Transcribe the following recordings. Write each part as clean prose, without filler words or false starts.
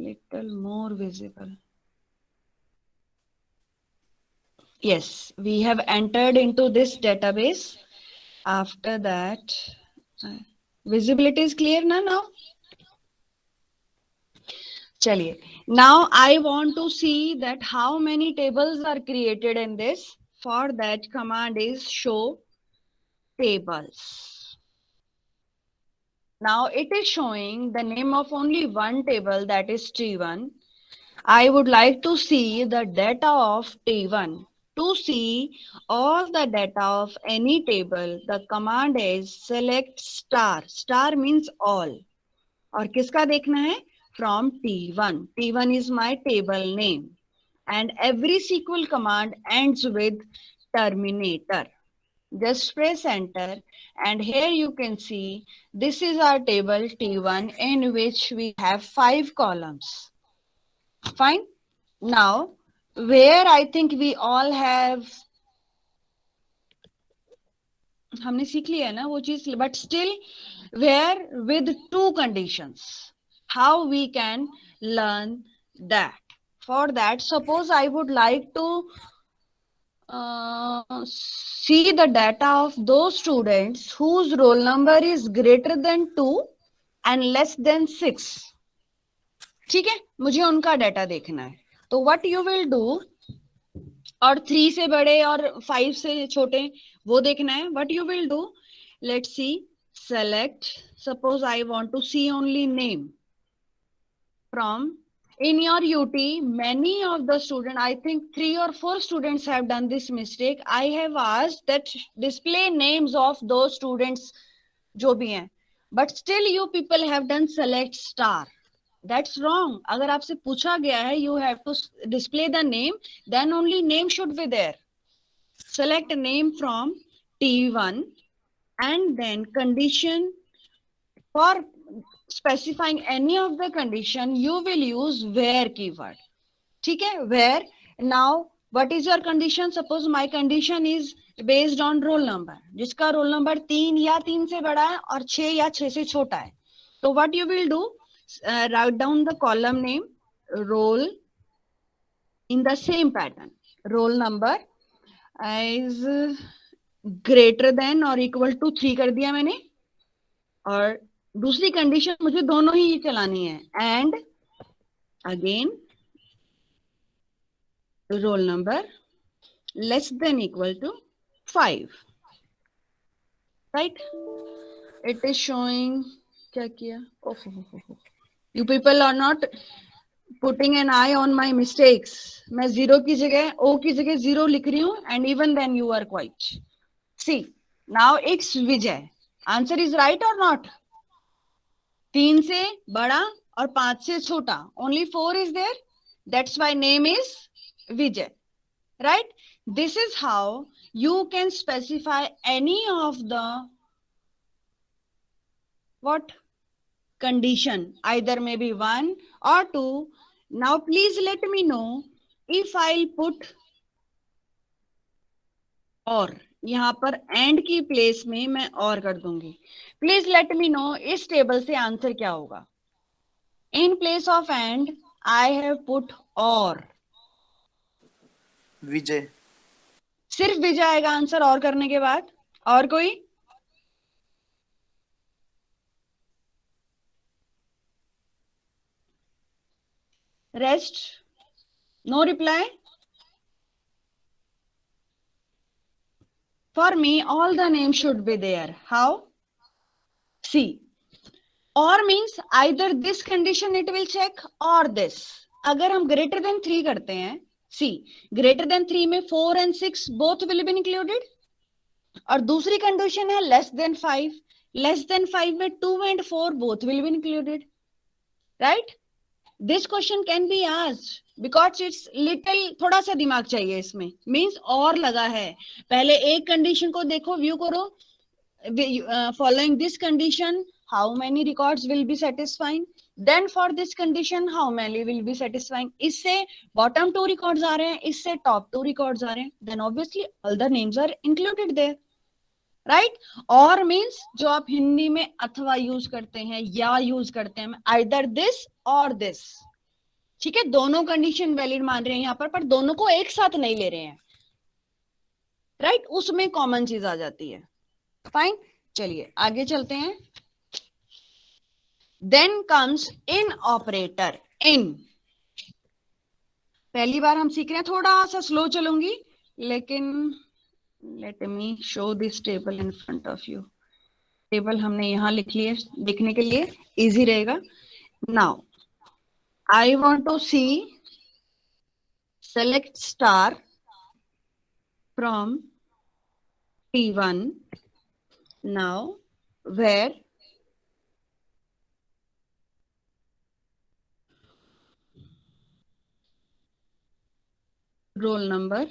little more visible. Yes, we have entered into this database. After that, visibility is clear now. Chaliye. Now I want to see that how many tables are created in this. For that, command is show tables. Now it is showing the name of only one table, that is T1. I would like to see the data of T1. To see all the data of any table, the command is select star. Star means all. और किसका देखना है? From T1. T1 is my table name. And every SQL command ends with terminator. Just press enter, and here you can see this is our table T1 in which we have 5 columns. Fine. Now, where I think we all have, हमने सीख लिया है ना वो चीज, but still where with 2 conditions. How we can learn that? For that, suppose I would like to see the data of those students whose roll number is greater than 2 and less than 6. ठीक है, मुझे उनका data देखना है. तो what you will do, और 3 से बड़े और 5 से छोटे वो देखना है. What you will do, let's see, select, suppose I want to see only name. From in your UT, many of the students, I think 3 or 4 students have done this mistake. I have asked that display names of those students जो भी हैं, but still you people have done select star. That's wrong. अगर आपसे पूछा गया है, you have to display the name, then only name should be there. Select name from T1 and then condition. For specifying any of the condition, you will use where keyword. ठीक है, where. Now what is your condition? Suppose my condition is based on roll number, जिसका roll number 3 या 3 से बड़ा है और 6 या 6 से छोटा है. तो what you will do, write down the column name, roll, in the same pattern, roll number is greater than or equal to 3 कर दिया मैंने, और दूसरी कंडीशन मुझे दोनों ही चलानी है. And again roll number less than equal to 5. Right, it is showing. क्या किया? You people are not putting an eye on my mistakes. मैं 0 की जगह O की जगह 0 लिख रही हूँ, and even then you are quiet. See now it's Vijay. Answer is right और नॉट? 3 से बड़ा और 5 से छोटा, only 4 is there, that's why name is Vijay. Right, this is how you can specify any of the what condition, either maybe 1 or 2. Now please let me know if I'll put और, यहाँ पर and की place में मैं और कर दूंगी. Please let me no इस टेबल से आंसर क्या होगा. In place of and I have put और. विजय. सिर्फ विजय आएगा आंसर और करने के बाद? और कोई? Rest? No reply. For me, all the names should be there. How? See, or means either this condition it will check or this. अगर हम greater than 3 करते हैं, see, greater than 3 में 4 and 6 both will be included. और दूसरी condition है less than 5. Less than 5 में 2 and 4 both will be included. Right? This question can be asked because it's little, थोड़ा सा दिमाग चाहिए इसमें. Means और लगा है. पहले एक condition को देखो, view करो. Following this condition, how many records will be satisfying? Then for this condition, how many will be satisfying? इससे bottom 2 records आ रहे हैं, इससे top 2 records आ रहे हैं. Then obviously all the names are included there. Right. और means जो आप हिंदी में अथवा यूज करते हैं या यूज करते हैं, आइदर दिस और दिस. ठीक है, दोनों कंडीशन वैलिड मान रहे हैं यहाँ पर दोनों को एक साथ नहीं ले रहे हैं, राइट, उसमें कॉमन चीज आ जाती है। फाइन, चलिए आगे चलते हैं। Then comes in operator. In पहली बार हम सीख रहे हैं, थोड़ा सा स्लो चलूंगी, लेकिन let me show this table in front of you. Table हमने यहाँ लिख ली है, लिखने के लिए इजी रहेगा। Now I want to see select star from T1 now where roll number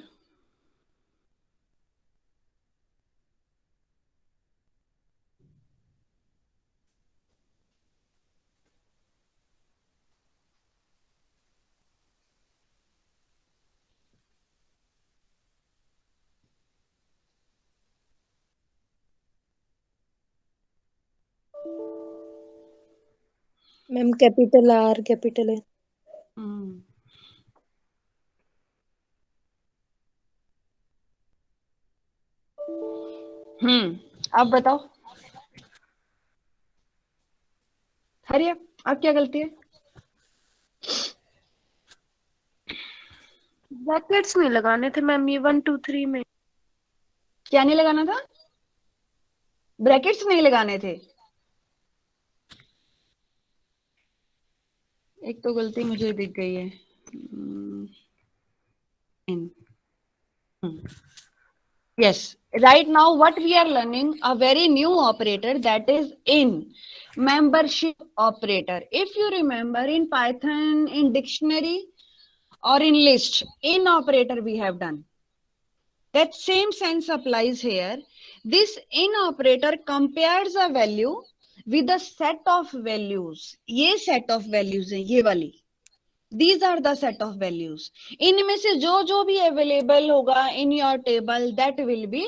ma'am capital R capital है। अब बताओ हरिया, अब क्या गलती है? ब्रैकेट्स नहीं लगाने थे मैम, ये 1 2 3 में। क्या नहीं लगाना था? ब्रैकेट्स नहीं लगाने थे। एक तो गलती मुझे दिख गई है। Yes, right now what we are learning a very new operator, that is in, membership operator. If you remember in Python, in dictionary or in list, in operator we have done. That same sense applies here. This in operator compares a value with a set of values. ये set of values है, ये वाली. These are the set of values. इनमें से जो जो भी available होगा in your table, that will be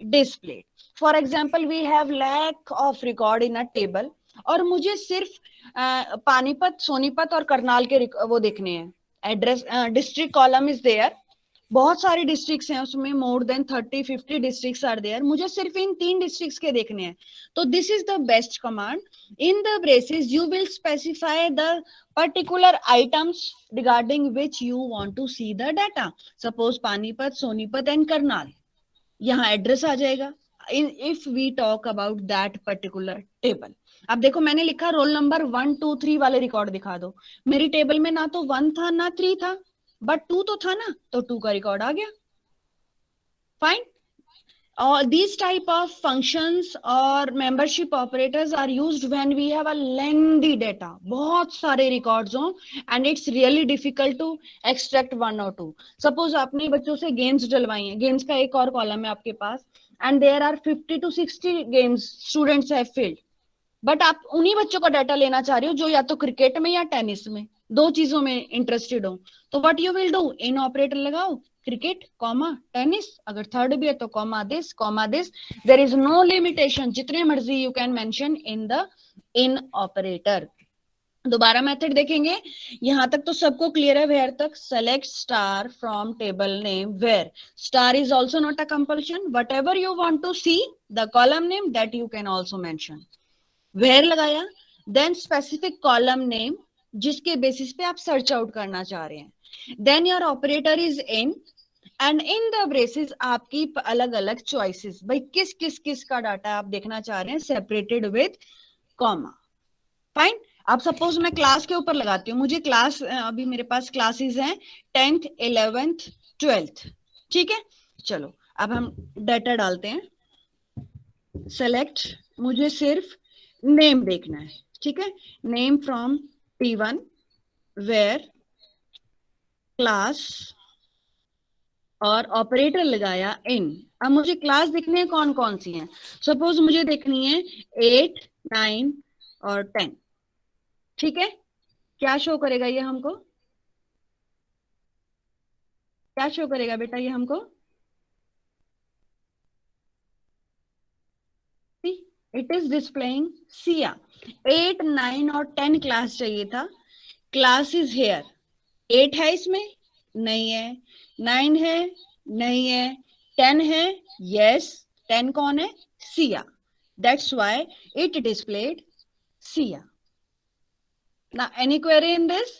displayed. For example, we have lakh of record in a table, और मुझे सिर्फ पानीपत, सोनीपत और करनाल के वो देखने हैं. Address district column is there, बहुत सारी डिस्ट्रिक्ट्स हैं उसमें, more than 30-50 districts are there, मुझे सिर्फ इन 3 डिस्ट्रिक्ट्स के देखने हैं. तो this is the best command. In the braces you will specify the particular items regarding which you want to see the data. Suppose Panipat, Sonipat and Karnal, यहाँ एड्रेस आ जाएगा. If we talk about that particular table, अब देखो मैंने लिखा roll number 1 2 3 वाले record दिखा दो. मेरी टेबल में ना तो 1 था ना 3 था, बट 2 तो था ना, तो 2 का रिकॉर्ड आ गया. Fine. These type of functions or membership operators are used when we have a lengthy data, बहुत सारे records हो and it's really difficult to extract 1 or 2. Suppose आपने बच्चों से games डलवाई हैं, games का एक और कॉलम है आपके पास, and there are 50 to 60 games students have filled, but आप उन्हीं बच्चों का डाटा लेना चाह रहे हो जो या तो क्रिकेट में या टेनिस में, दो चीजों में इंटरेस्टेड हो. तो what you will do, in operator लगाओ, क्रिकेट कॉमा टेनिस, अगर थर्ड भी है तो comma this comma this. There is no limitation, जितने मर्जी you can mention in the in operator. दोबारा मेथड देखेंगे. यहां तक तो सबको क्लियर है. वेयर तक, select star from table name where star is also not a compulsion. Whatever you want to see the column name, that you can also mention. Where लगाया, then specific column name जिसके basis पे आप search out करना चाह रहे हैं. Then your operator is in, and in the braces आपकी अलग अलग चॉइसेस, भाई किस किस किस का डाटा आप देखना चाह रहे हैं, सेपरेटेड विद कॉमा. फाइन. अब सपोज मैं क्लास के ऊपर लगाती हूँ, मुझे क्लास, अभी मेरे पास क्लासेस हैं 10th 11th 12th. ठीक है, चलो अब हम डाटा डालते हैं. सेलेक्ट, मुझे सिर्फ नेम देखना है. ठीक है, name from T1 where class, और ऑपरेटर लगाया इन. अब मुझे क्लास दिखनी है कौन कौन सी हैं. सपोज मुझे देखनी है 8 9 और 10. ठीक है, क्या शो करेगा ये हमको, क्या शो करेगा बेटा ये हमको? It is displaying Siya. 8 9 और 10 क्लास चाहिए था. Class is here. 8 है इसमें, नहीं है। 9 है, नहीं है। 10 है, यस। 10 कौन है? Siya. That's why it displayed Sia. Now, any query in this?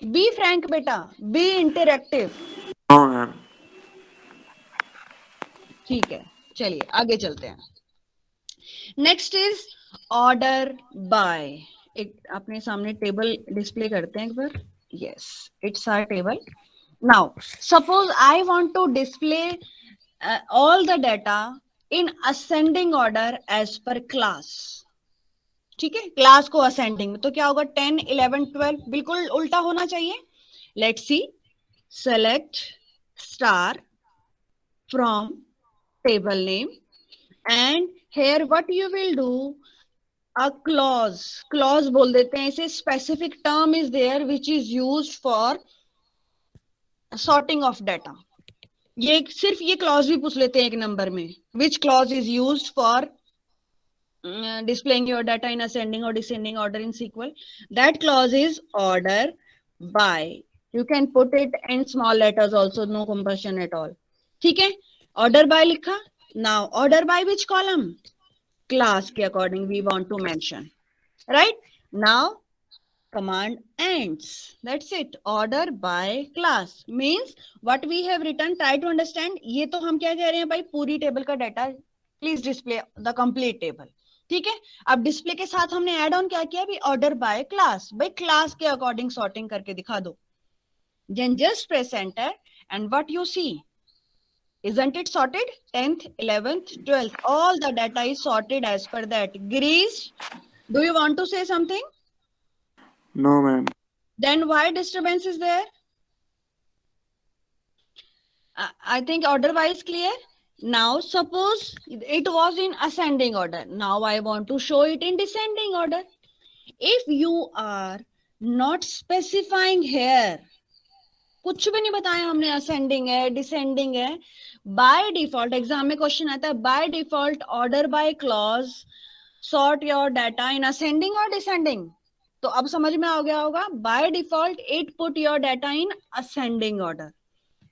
Be frank, beta. Be interactive. No ma'am. ठीक है, चलिए आगे चलते हैं। Next is order by. एक अपने सामने टेबल डिस्प्ले करते हैं एक बार। Yes, it's our table. Now suppose I want to display all the data in ascending order as per class। ठीक है, क्लास को असेंडिंग में, तो क्या होगा? 10, 11, 12 बिल्कुल उल्टा होना चाहिए। Let's see, select star from table name and here what you will do, a clause. Clause बोल देते हैं इसे। Specific term is there which is used for sorting of data. ये सिर्फ ये क्लॉज भी पूछ लेते हैं एक नंबर में, which clause is used for displaying your data in ascending or descending order in SQL. That clause is order by. You can put it in small letters also, no compulsion at all. ठीक है, order by लिखा। Now order by which column? Class के according we want to mention, right? Now command ends. That's it. Order by class means what we have written. Try to understand. ये तो हम क्या कह रहे हैं भाई, पूरी टेबल का data please display the complete table. ठीक है, अब डिस्प्ले के साथ हमने ऐड ऑन क्या किया भी, ऑर्डर बाय क्लास। भाई क्लास के अकॉर्डिंग सॉर्टिंग करके दिखा दो। Then just press enter and what you see, isn't it sorted? 10th, 11th, 12th, all the data is sorted as per that. Girish, do you want to say something? No ma'am. Then why disturbance is there? I think order wise clear. Now suppose it was in ascending order. Now I want to show it in descending order. If you are not specifying here, कुछ भी नहीं बताया हमने, ascending है descending है, by default exam में question आता है by default order by clause sort your data in ascending और डिसेंडिंग। तो अब समझ में आ गया होगा, by default it put your data in ascending order,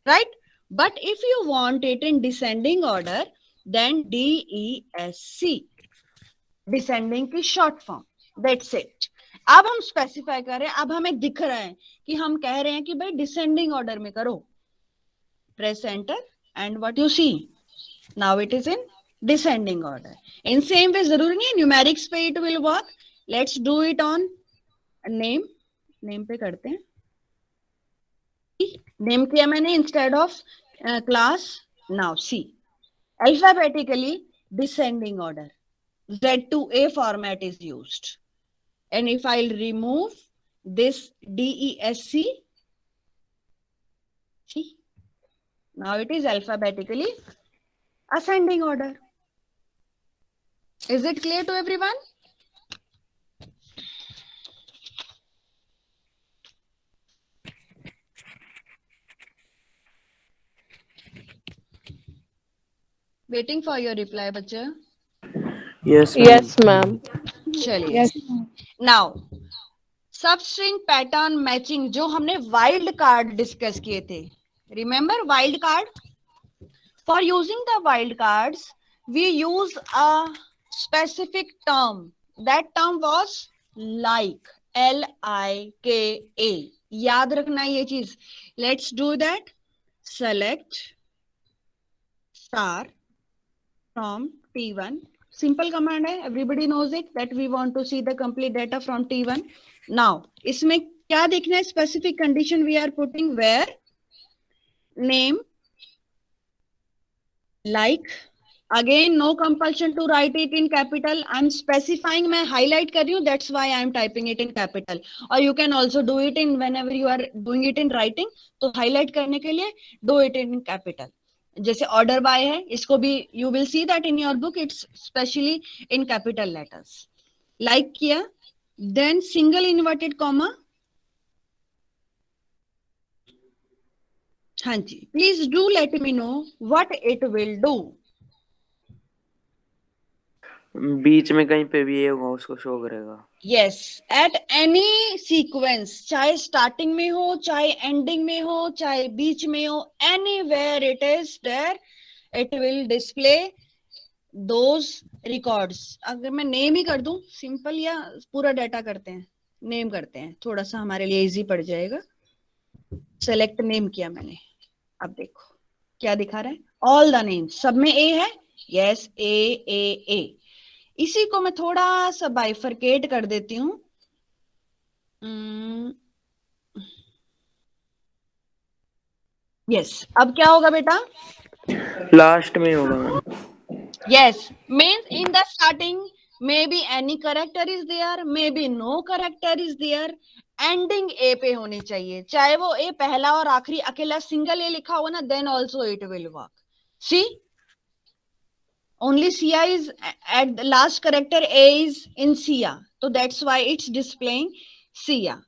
right? But if you want it in descending order then DESC, descending की short form. That's it. अब हम स्पेसिफाई कर रहे हैं, अब हमें दिख रहा है कि हम कह रहे हैं कि भाई डिसेंडिंग ऑर्डर में करो। Press enter and what you see, now it is in descending order. In same way जरूरी नहीं है न्यूमेरिक्स पे it will work. Let's do it on name. Name पे करते हैं। नेम किया मैंने instead of class. Now see, alphabetically descending order, Z to A format is used. And if I'll remove this DESC, see, now it is alphabetically ascending order. Is it clear to everyone? Waiting for your reply, बच्चे। Yes Yes, ma'am. चलिए, Yes. नाउ substring pattern matching जो हमने wild card discuss किए थे, remember wild card? For using the wild cards we use a specific term, that term was like, LIKA। याद रखना ये चीज। Let's do that. Select star from T1, simple command है, everybody knows it that we want to see the complete data from T1। Now इसमें क्या देखना है, specific condition we are putting where name like, again no compulsion to write it in capital, I am specifying, मैं highlight कर रही हूँ, that's why I am typing it in capital. और you can also do it in whenever you are doing it in writing, तो highlight करने के लिए do it in capital. जैसे ऑर्डर बाय है, इसको भी you will see that in your book it's specially in capital letters. Like किया, then single inverted comma. हाँ जी, please do let me know what it will do. बीच में कहीं पे भी ए होगा उसको शो करेगा। यस, एट एनी सीक्वेंस, चाहे स्टार्टिंग में हो, चाहे एंडिंग में हो, चाहे बीच में हो, anywhere it is there, it will display those records. अगर मैं नेम ही कर दूं सिंपल, या पूरा डाटा करते हैं, नेम करते हैं, थोड़ा सा हमारे लिए इजी पड़ जाएगा। सेलेक्ट नेम किया मैंने, अब देखो क्या दिखा रहा है, ऑल द नेम, सब में ए है, यस ए। इसी को मैं थोड़ा सा बाइफरकेट कर देती हूँ। यस, अब क्या होगा बेटा, लास्ट में होगा ma'am. yes, means in the starting maybe any character is there, maybe no character is there, ending a पे होनी चाहिए, चाहे वो a पहला और आखिरी अकेला सिंगल a लिखा हो ना, then also it will work. See, only Sia is at the last character, a is in Sia, so that's why it's displaying Sia.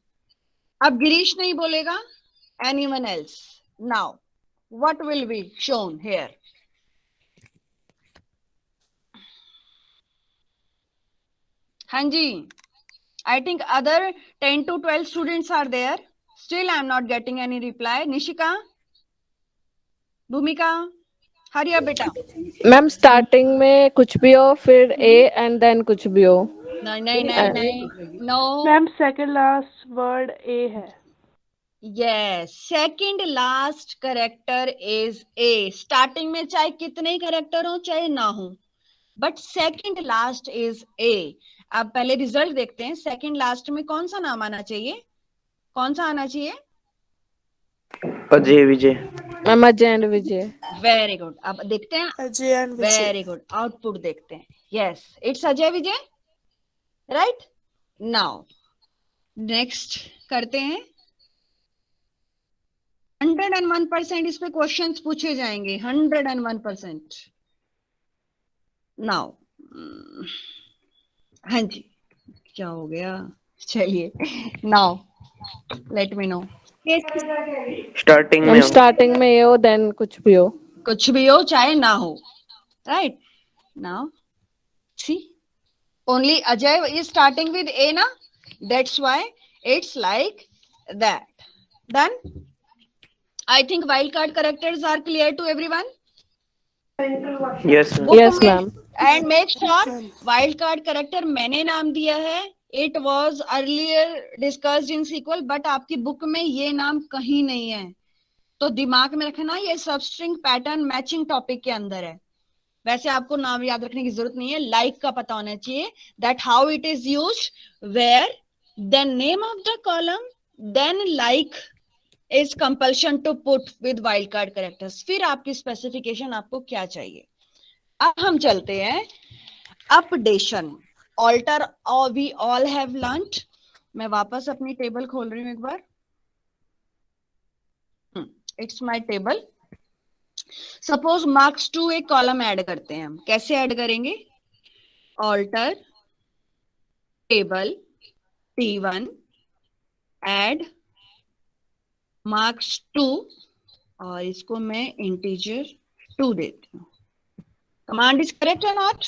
अब गिरीश नहीं बोलेगा, anyone else. Now what will be shown here? हाँ जी, I think other 10 to 12 students are there. Still I am not getting any reply. Nishika, Bhumika, hurry up बेटा. Ma'am starting में कुछ भी हो, फिर ए एंड देन कुछ भी हो। नहीं, no. Ma'am second last word A है। Yes, second last character is A. Starting में चाहे कितने character हो चाहे ना हो, but second last is A. अब पहले रिजल्ट देखते हैं, सेकंड लास्ट में कौन सा नाम आना चाहिए, कौन सा आना चाहिए? Ajay Vijay. Ma'am Ajay and Vijay. Very good, अब देखते हैं, Ajay and Vijay. Very good, output देखते हैं। Yes, it's Ajay Vijay, right. Now next करते हैं, 101% इस पे क्वेश्चंस पूछे जाएंगे, 101%। नाउ हाँ जी, क्या हो गया, चलिए now let me no. Starting में मैम हो। स्टार्टिंग में ए हो देन कुछ भी हो। कुछ भी हो चाहे ना हो, right. Now see, only Ajay is starting with A na, that's why it's like that. Done. I think wildcard characters are clear to everyone. Yes ma'am. Book yes में, ma'am. and make sure wildcard character मैंने नाम दिया है, it was earlier discussed in sequel, but आपकी book में ये नाम कहीं नहीं है, तो दिमाग में रखना ये सबस्ट्रिंग पैटर्न मैचिंग टॉपिक के अंदर है। वैसे आपको नाम याद रखने की जरूरत नहीं है, लाइक का पता होना चाहिए, that how it is used, where, then name of the column, then like is compulsion to put with wild card characters, फिर आपकी स्पेसिफिकेशन आपको क्या चाहिए। अब हम चलते हैं updation, alter, we all have learned. मैं वापस अपनी टेबल खोल रही हूं एक बार, it's my table. Suppose marks to एक कॉलम ऐड करते हैं हम, कैसे ऐड करेंगे, alter table T1 add marks 2, और इसको मैं इंटीजर 2 देती हूँ। कमांड इज करेक्ट और not?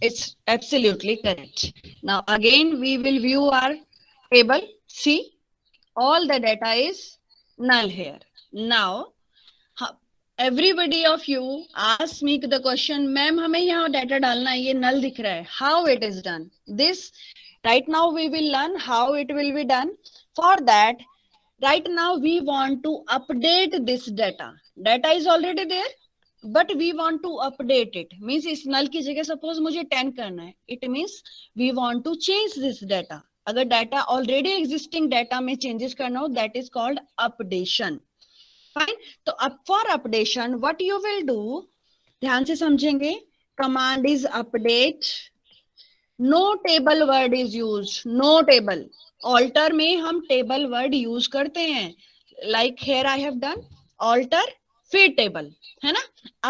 It's absolutely correct. Now again we will view our table. See, all the data is null here. Now everybody of you ask me the question, ma'am हमें यहाँ data डालना है, ये null दिख रहा है, how it is done? This right now we will learn how it will be done. For that, right now we want to update this data. Data is already there, but we want to update it. Means इस null की जगह suppose मुझे 10 करना है, it means we want to change this data. अगर data already existing data में changes करना हो, that is called updation. Fine. तो अब for updation, what you will do, ध्यान से समझेंगे, command is update. No table word is used. No table. Alter में हम table word use करते हैं. Like here I have done alter फिर table, है ना?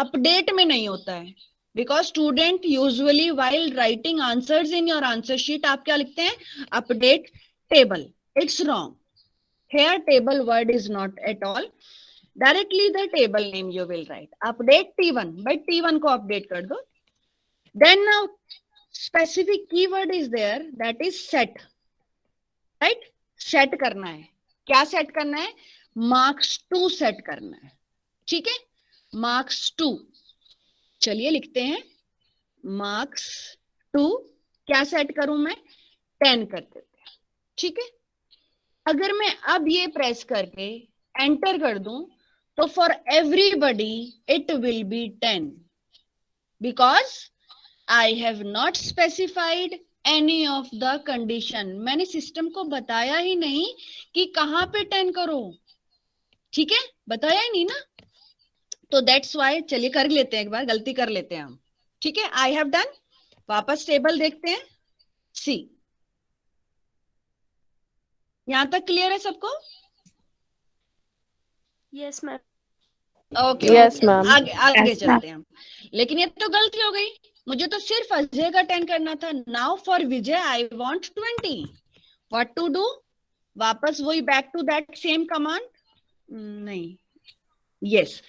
Update में नहीं होता है. Because student usually while writing answers in your answer sheet आप क्या लिखते हैं? Update table. It's wrong. Here table word is not at all. Directly the table name you will write, update T1, भाई T1 को update कर दो. Then now specific keyword is there, that is set, right. Set करना है, क्या set करना है? Marks 2 set करना है. ठीक है, मार्क्स 2. चलिए लिखते हैं मार्क्स 2. क्या सेट करूं मैं? 10 कर देते हैं. ठीक है, अगर मैं अब ये प्रेस करके एंटर कर दूं तो for everybody it will B 10, because I have not specified any of the condition. मैंने सिस्टम को बताया ही नहीं कि कहां पे 10 करो. ठीक है, बताया ही नहीं ना, तो दैट्स वाई. चलिए कर लेते हैं, एक बार गलती कर लेते हैं हम. ठीक है, आई हैव डन. वापस टेबल देखते हैं. सी, यहां तक क्लियर है सबको? Yes ma'am. Okay, Yes, ma'am. आगे आगे चलते हैं हम. लेकिन ये तो गलती हो गई, मुझे तो सिर्फ अजय का 10 करना था. Now for Vijay I want 20. What to do? वापस वही back to that same command. नहीं, यस,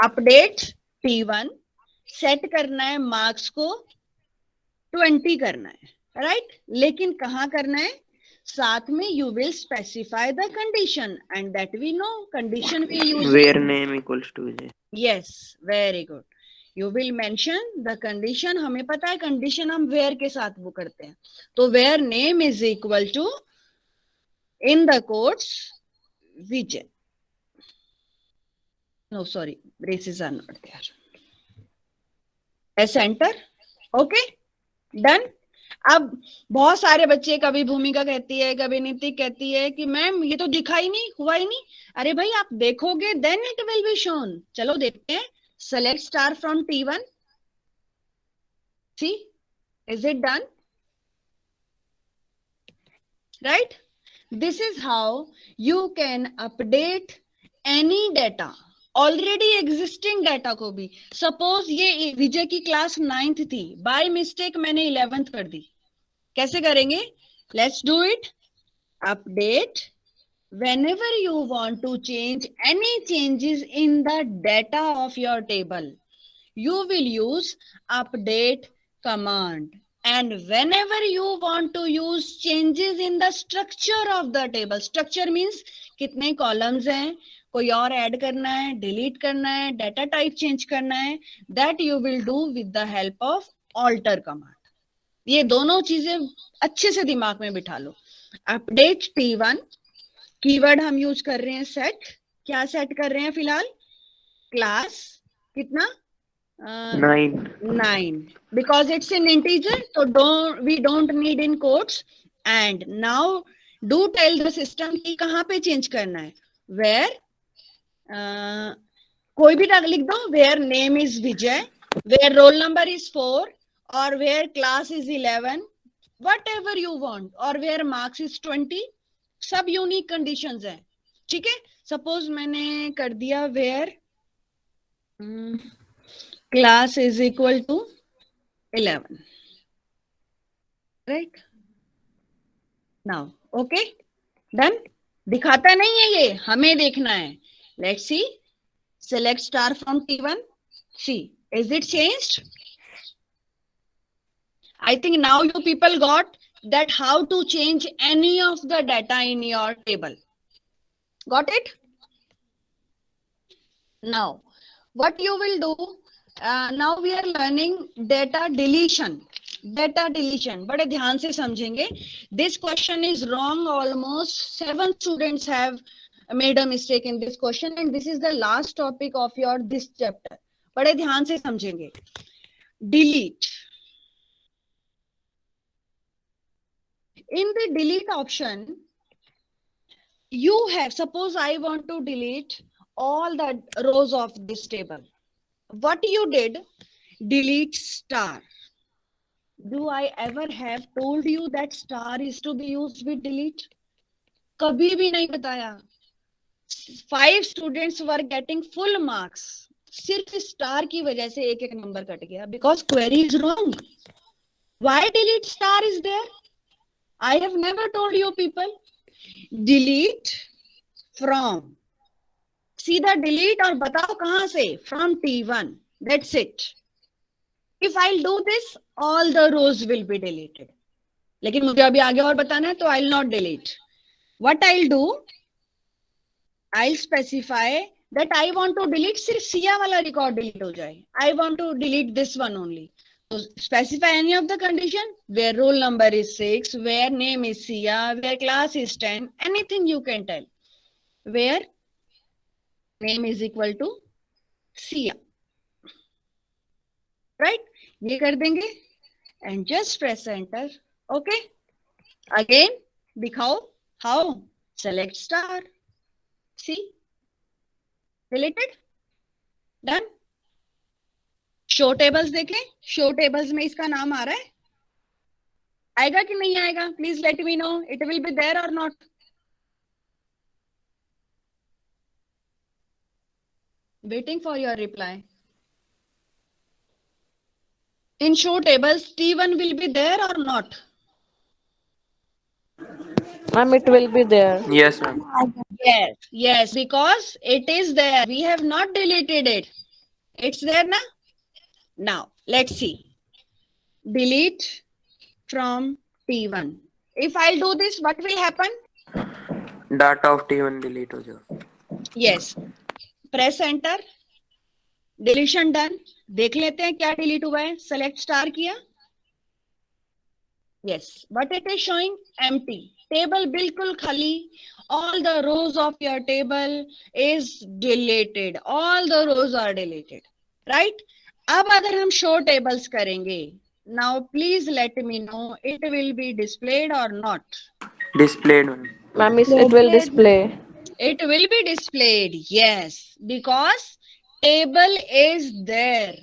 अपडेट T1, सेट करना है मार्क्स को 20 करना है, राइट. लेकिन कहां करना है? साथ में you will specify the condition, and that we know condition we use. where name equals to Vijay. Yes, very good. You will mention the condition. हमें पता है कंडीशन हम वेयर के साथ वो करते हैं, तो where name is equal to in the quotes Vijay. No sorry, braces are not there. Press enter. Okay, done. अब बहुत सारे बच्चे, कभी भूमिका कहती है, कभी नीतिक कहती है कि मैम ये तो दिखा ही नहीं, हुआ ही नहीं. अरे भाई आप देखोगे then it will be shown. चलो देखते हैं. Select star from T1. See, is it done? Right. This is how you can update any data, already existing data को भी. सपोज ये विजय की क्लास 9th थी, बाय मिस्टेक मैंने 11th कर दी. कैसे करेंगे? Let's do it. Update, whenever you want to change any changes in the data of your table, you will use update command. And whenever you want to use changes in the structure of the table, structure means कितने columns हैं, कोई और add करना है, delete करना है, data type change करना है, that you will do with the help of alter command. ये दोनों चीजें अच्छे से दिमाग में बिठा लो. अपडेट T1, कीवर्ड हम यूज कर रहे हैं सेट. क्या सेट कर रहे हैं फिलहाल? क्लास कितना? 9, बिकॉज इट्स इन इंटीजर, तो we don't need in quotes. And now do tell the system कि कहाँ पे चेंज करना है. वेयर, कोई भी लिख दो. Where name is Vijay, where roll number is 4, और where class is 11, whatever you want, और वेयर मार्क्स इज 20. सब यूनिक कंडीशंस हैं. ठीक है, सपोज मैंने कर दिया where class is equal to 11, right. Now okay, done. दिखाता नहीं है ये, हमें देखना है. Let's see. Select star from T1. See, is it changed? I think now you people got that how to change any of the data in your table. Got it? Now, what you will do, now we are learning data deletion. Data deletion, बड़े ध्यान से समझेंगे. This question is wrong. Almost 7 students have made a mistake in this question, and this is the last topic of your this chapter. बड़े ध्यान से समझेंगे. Delete. In the delete option, you have, suppose I want to delete all the rows of this table. What you did? Delete star. Do I ever have told you that star is to be used with delete? कभी भी नहीं बताया. 5 students were getting full marks. सिर्फ star की वजह से एक एक नंबर कट गया, because query is wrong. Why delete star is there? I have never told you people. Delete from सीधा डिलीट और बताओ कहां से, from T1, that's it. If I do this all the rows will be deleted. लेकिन मुझे अभी आगे और बताना है, तो I will not delete. What I will do, I will specify that I want to delete, सिर्फ सिया वाला रिकॉर्ड डिलीट हो जाए. I want to delete this one only. So specify any of the condition where roll number is 6, where name is Sia, where class is 10, anything you can tell. Where name is equal to Sia. Right? ये कर देंगे and just press enter. Okay? Again, दिखाओ how. Select star. See? Deleted? Done? Show tables देखें. Show tables में इसका नाम आ रहा है, आएगा कि नहीं आएगा? Please let me know. It will be there और not? Waiting for your reply. In show tables T1 will be there और not? Ma'am, it will be there. Yes, ma'am. Yes, because it is there. We have not deleted it. It's there na? Now let's see. Delete from T1. If I'll do this, what will happen? Data of T1 delete हो जाएगा. Yes. Press enter. Deletion done. देख लेते हैं क्या delete हुआ है. Select star किया. Yes, but it is showing empty. Table बिल्कुल खाली. All the rows of your table is deleted. All the rows are deleted. Right? अब अगर हम show tables करेंगे, now please let me know it will be displayed or not. Displayed, ma'am. Ma'am, it will display. It will be displayed, yes, because table is there.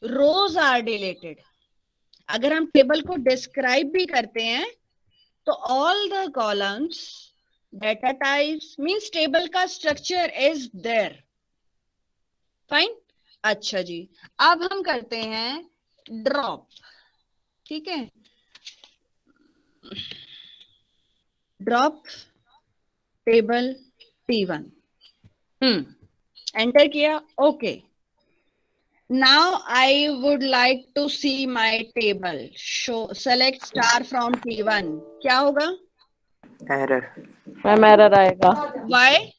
Rows are deleted. अगर हम table को describe भी करते हैं तो all the columns, data types means table का structure is there. Fine? अच्छा जी, अब हम करते हैं ड्रॉप. ठीक है, ड्रॉप टेबल T1. एंटर किया. Okay. Now I would like to see my table. Show select star from T1. क्या होगा? Error. मैम एरर आएगा. व्हाई?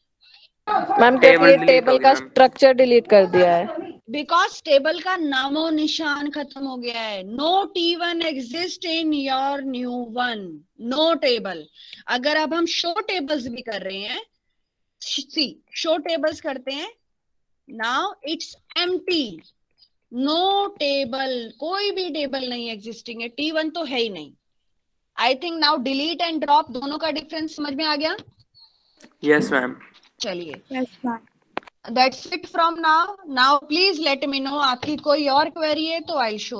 मैम क्योंकि टेबल का स्ट्रक्चर डिलीट कर दिया है. बिकॉज टेबल का नामो निशान खत्म हो गया है. No T1 exist in your new one. No table. अगर अब हम शो टेबल्स भी कर रहे हैं, सी शो टेबल्स करते हैं, now it's empty. No table, कोई भी टेबल नहीं एग्जिस्टिंग है. T1 तो है ही नहीं. I think now delete and drop दोनों का डिफरेंस समझ में आ गया. Yes, ma'am. चलिए, Yes, ma'am. That's it from now. Now please let me no. आपकी कोई और क्वेरी है तो आई शो.